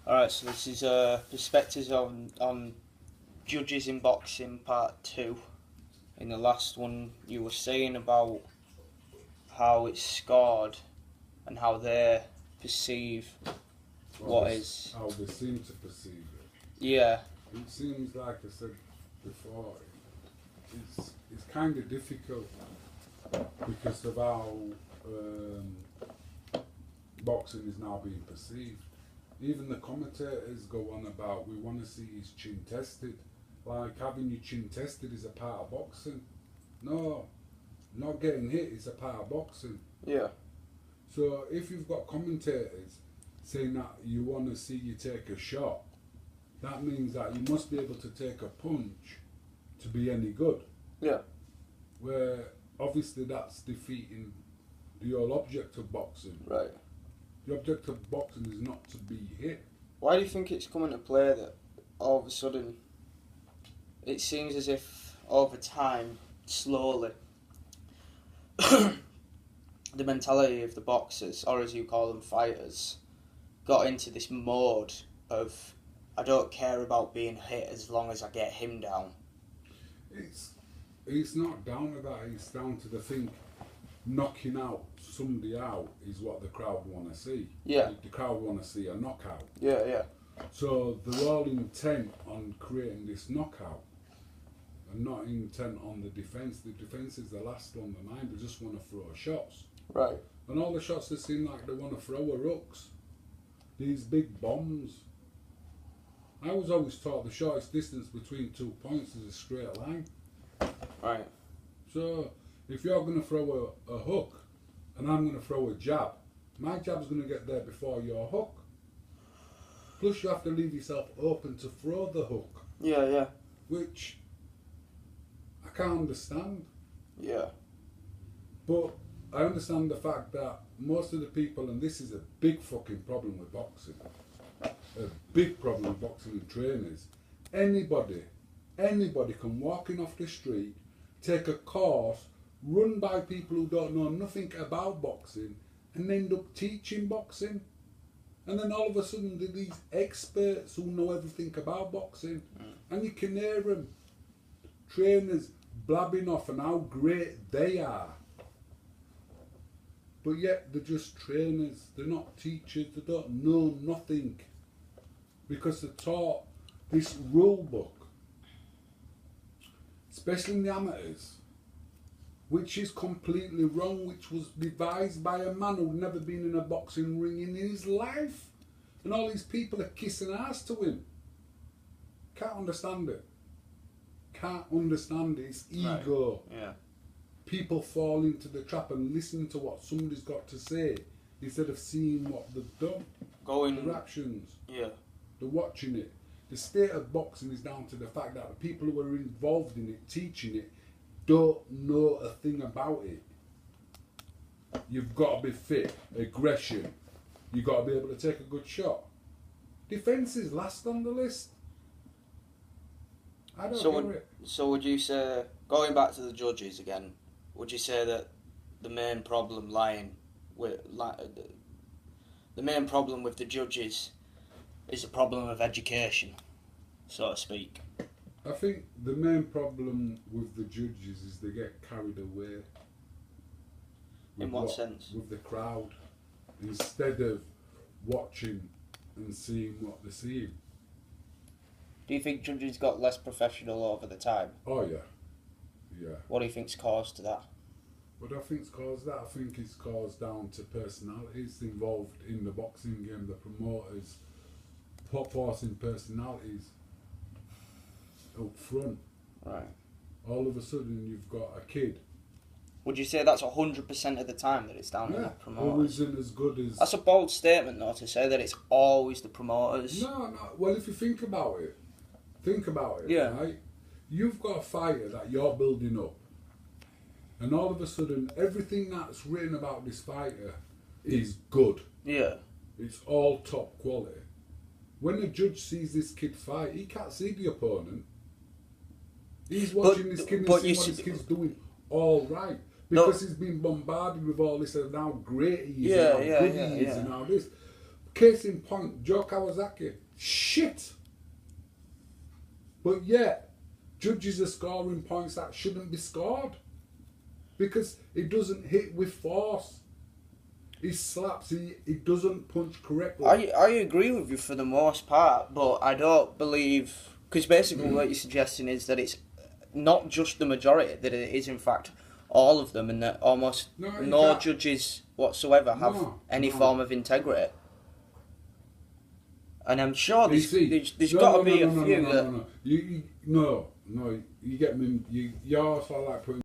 Alright, so this is perspectives on judges in boxing part 2. In the last one you were saying about how it's scored and how they perceive how they seem to perceive it. Yeah. It seems like I said before, it's kind of difficult because of how boxing is now being perceived. Even the commentators go on about, we want to see his chin tested. Like having your chin tested is a part of boxing. No, not getting hit is a part of boxing. Yeah. So if you've got commentators saying that you want to see you take a shot, that means that you must be able to take a punch to be any good. Yeah. Where obviously that's defeating the whole object of boxing. Right. The object of boxing is not to be hit. Why do you think it's come into play that all of a sudden it seems as if over time, slowly, the mentality of the boxers, or as you call them, fighters, got into this mode of, I don't care about being hit as long as I get him down? It's not down to that, it's down to the thing, knocking out somebody out is what the crowd want to see. Yeah. The crowd want to see a knockout. Yeah, yeah. So they're all intent on creating this knockout and not intent on the defence. The defence is the last on the mind, they just want to throw shots. Right. And all the shots they seem like they want to throw are hooks. These big bombs. I was always taught the shortest distance between 2 points is a straight line. Right. So if you're going to throw a hook and I'm going to throw a jab, my jab's going to get there before your hook. Plus you have to leave yourself open to throw the hook. Yeah, yeah. Which I can't understand. Yeah. But I understand the fact that most of the people, and this is a big fucking problem with boxing, a big problem with boxing and trainers, anybody can walk in off the street, take a course, run by people who don't know nothing about boxing, and end up teaching boxing. And then all of a sudden there are these experts who know everything about boxing, and you can hear them, trainers blabbing off and how great they are. But yet they're just trainers, they're not teachers, they don't know nothing. Because they're taught this rule book, especially in the amateurs, which is completely wrong, which was devised by a man who'd never been in a boxing ring in his life. And all these people are kissing ass to him. Can't understand it. Can't understand it. It's ego. Right. Yeah. People fall into the trap and listen to what somebody's got to say instead of seeing what they've done. Their actions. Yeah. They're watching it. The state of boxing is down to the fact that the people who are involved in it, teaching it, don't know a thing about it. You've got to be fit, aggression. You've got to be able to take a good shot. Defence is last on the list. I don't get it. So would you say, going back to the judges again, would you say that the main problem with the judges is a problem of education, so to speak? I think the main problem with the judges is they get carried away. In what sense? With the crowd, instead of watching and seeing what they're seeing. Do you think judges got less professional over the time? Oh yeah, yeah. What do you think's caused that? What I think's caused that? I think it's caused down to personalities involved in the boxing game. The promoters forcing personalities up front. Right. All of a sudden you've got a kid. Would you say that's 100% of the time that it's down to the promoters? Who isn't as good as... That's a bold statement though, to say that it's always the promoters. No. Well, if you think about it, yeah. right? You've got a fighter that you're building up, and all of a sudden everything that's written about this fighter is good. Yeah. It's all top quality. When the judge sees this kid fight, he can't see the opponent. He's watching this kid and seeing what this kid's doing all right. Because he's been bombarded with all this and how great he is and how good he is and how this. Case in point, Joe Kawasaki. Shit. But yet, judges are scoring points that shouldn't be scored. Because he doesn't hit with force. He slaps, he doesn't punch correctly. I agree with you for the most part, but I don't believe... Because basically what you're suggesting is that it's not just the majority, that it is in fact all of them, and that almost no judges whatsoever have any form of integrity. And I'm sure there's got to be a few that... You get me. You're sort of like putting